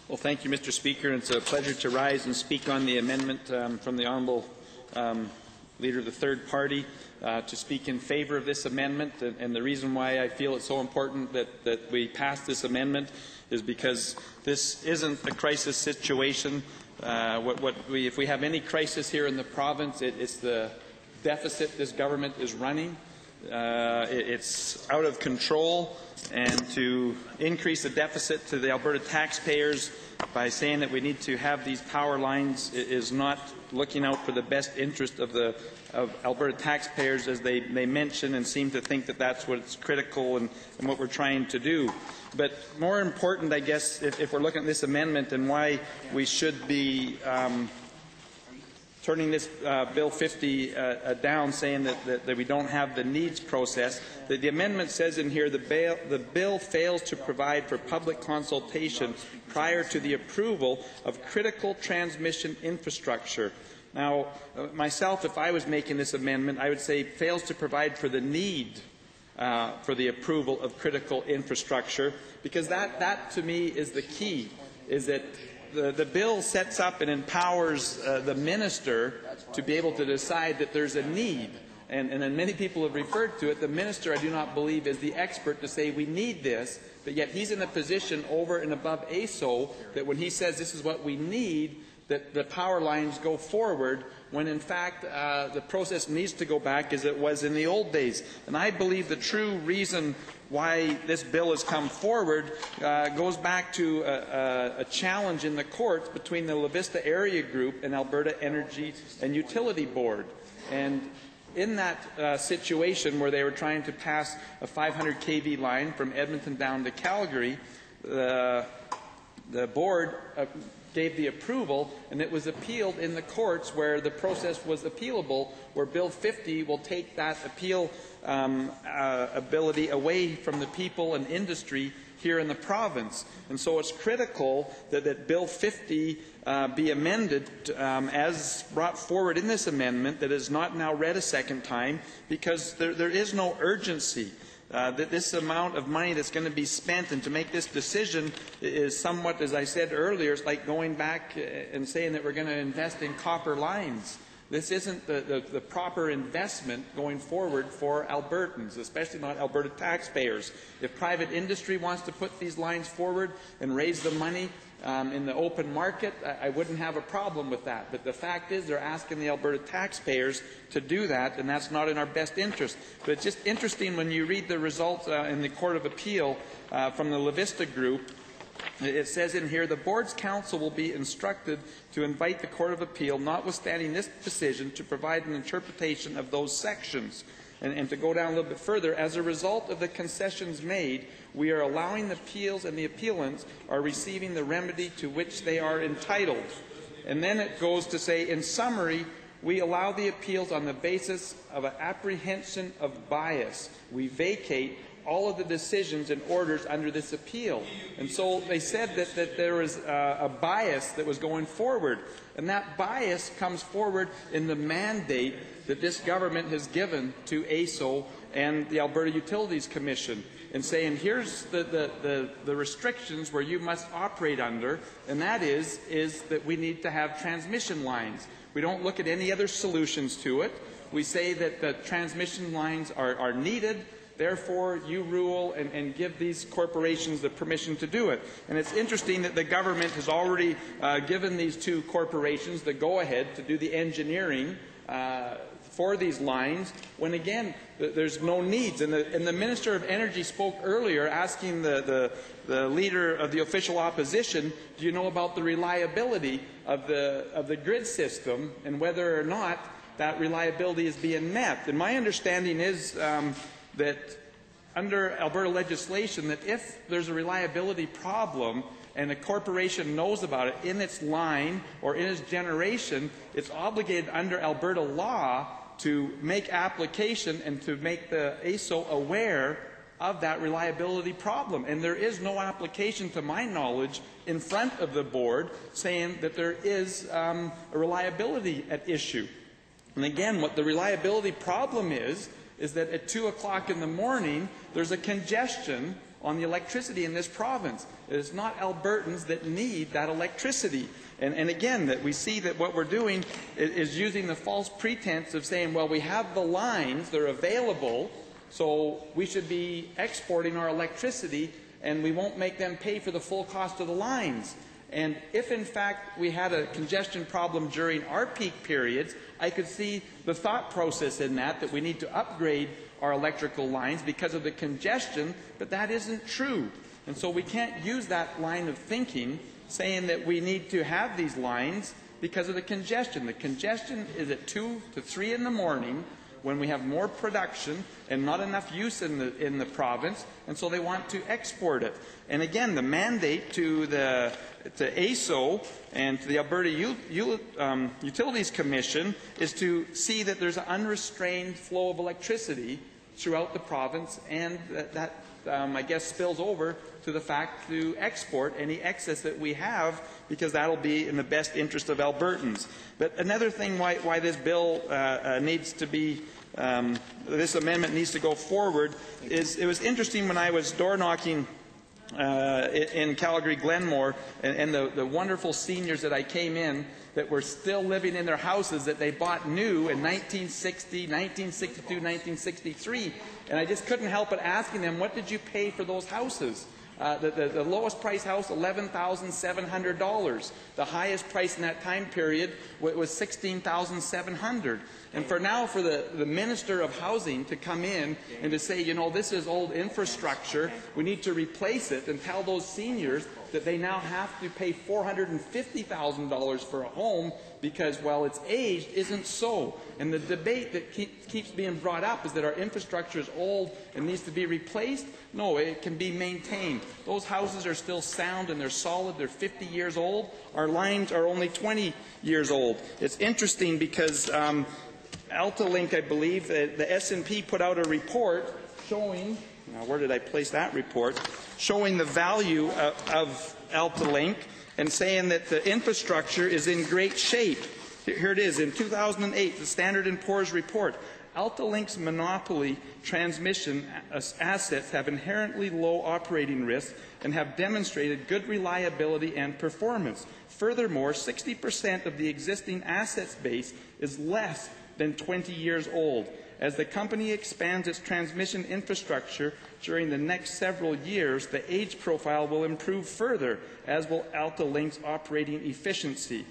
Well, thank you, Mr. Speaker. It's a pleasure to rise and speak on the amendment from the Honourable Leader of the Third Party to speak in favour of this amendment. And the reason why I feel it's so important that we pass this amendment is because this isn't a crisis situation. If we have any crisis here in the province, it's the deficit this government is running. It's out of control, and to increase the deficit to the Alberta taxpayers by saying that we need to have these power lines is not looking out for the best interest of Alberta taxpayers, as they mention and seem to think that that's what's critical and what we're trying to do. But more important, I guess, if we're looking at this amendment and why we should be turning this Bill 50 down, saying that we don't have the needs process. The amendment says in here the bill fails to provide for public consultation prior to the approval of critical transmission infrastructure. Now, myself, if I was making this amendment, I would say fails to provide for the need for the approval of critical infrastructure, because that to me is the key, is that the bill sets up and empowers the minister to be able to decide that there's a need. And many people have referred to it. The minister, I do not believe, is the expert to say we need this, but yet he's in a position over and above ASO that when he says this is what we need, that the power lines go forward, when in fact the process needs to go back as it was in the old days. And I believe the true reason why this bill has come forward goes back to a challenge in the courts between the La Vista Area Group and Alberta Energy and Utility Board. And in that situation where they were trying to pass a 500 kV line from Edmonton down to Calgary, the board gave the approval, and it was appealed in the courts where the process was appealable, where Bill 50 will take that appeal ability away from the people and industry here in the province. And so it's critical that Bill 50 be amended as brought forward in this amendment, that is not now read a second time, because there is no urgency. That this amount of money that's going to be spent and to make this decision is somewhat, as I said earlier, it's like going back and saying that we're going to invest in copper lines. This isn't the proper investment going forward for Albertans, especially not Alberta taxpayers. If private industry wants to put these lines forward and raise the money in the open market, I wouldn't have a problem with that. But the fact is they're asking the Alberta taxpayers to do that, and that's not in our best interest. But it's just interesting when you read the results in the Court of Appeal from the La Vista Group. It says in here, the board's counsel will be instructed to invite the Court of Appeal, notwithstanding this decision, to provide an interpretation of those sections. And to go down a little bit further, as a result of the concessions made, we are allowing the appeals and the appealants are receiving the remedy to which they are entitled. And then it goes to say, in summary, we allow the appeals on the basis of an apprehension of bias. We vacate all of the decisions and orders under this appeal. And so they said that there was a bias that was going forward. And that bias comes forward in the mandate that this government has given to ASO and the Alberta Utilities Commission, and saying here's the restrictions where you must operate under, and that is that we need to have transmission lines. We don't look at any other solutions to it. We say that the transmission lines are needed. Therefore, you rule and give these corporations the permission to do it. And it's interesting that the government has already given these two corporations the go-ahead to do the engineering for these lines, when again there's no needs. And the Minister of Energy spoke earlier, asking the leader of the official opposition, do you know about the reliability of the grid system and whether or not that reliability is being met? And my understanding is that under Alberta legislation, that if there's a reliability problem and a corporation knows about it in its line or in its generation, it's obligated under Alberta law to make application and to make the ASO aware of that reliability problem. And there is no application, to my knowledge, in front of the board saying that there is a reliability at issue. And again, what the reliability problem is that at 2 o'clock in the morning, there's a congestion on the electricity in this province. It is not Albertans that need that electricity. And again, that we see that what we're doing is using the false pretense of saying, well, we have the lines, they're available, so we should be exporting our electricity and we won't make them pay for the full cost of the lines. And if, in fact, we had a congestion problem during our peak periods, I could see the thought process in that we need to upgrade our electrical lines because of the congestion, but that isn't true. And so we can't use that line of thinking saying that we need to have these lines because of the congestion. The congestion is at 2 to 3 in the morning when we have more production and not enough use in the province, and so they want to export it. And again, the mandate to AESO and to the Alberta Utilities Commission is to see that there's an unrestrained flow of electricity throughout the province, and that I guess spills over to the fact to export any excess that we have, because that'll be in the best interest of Albertans. But another thing why this bill needs to be this amendment needs to go forward is, it was interesting when I was door knocking in Calgary Glenmore, and the wonderful seniors that I came in that were still living in their houses that they bought new in 1960, 1962, 1963, and I just couldn't help but asking them, what did you pay for those houses? The lowest price house, $11,700. The highest price in that time period was $16,700. And for the Minister of Housing to come in and to say, you know, this is old infrastructure, we need to replace it, and tell those seniors that they now have to pay $450,000 for a home because, well, it's aged, isn't so. And the debate that keeps being brought up is that our infrastructure is old and needs to be replaced. No, it can be maintained. Those houses are still sound and they're solid. They're 50 years old. Our lines are only 20 years old. It's interesting because AltaLink, I believe, the S&P put out a report showing, now where did I place that report, showing the value of AltaLink and saying that the infrastructure is in great shape. Here it is, in 2008, the Standard & Poor's report. AltaLink's monopoly transmission assets have inherently low operating risk and have demonstrated good reliability and performance. Furthermore, 60% of the existing assets base is less than 20 years old. As the company expands its transmission infrastructure during the next several years, the age profile will improve further, as will AltaLink's operating efficiency.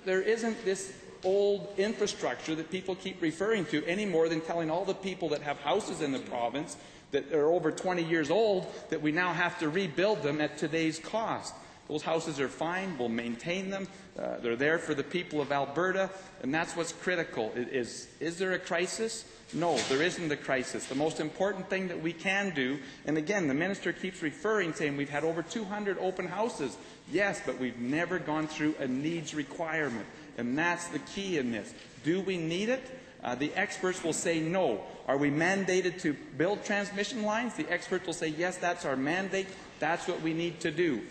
There isn't this old infrastructure that people keep referring to any more than telling all the people that have houses in the province that are over 20 years old that we now have to rebuild them at today's cost. Those houses are fine. We'll maintain them. They're there for the people of Alberta, and that's what's critical. Is there a crisis? No, there isn't a crisis. The most important thing that we can do, and again, the minister keeps referring, saying we've had over 200 open houses. Yes, but we've never gone through a needs requirement, and that's the key in this. Do we need it? The experts will say no. Are we mandated to build transmission lines? The experts will say yes, that's our mandate. That's what we need to do.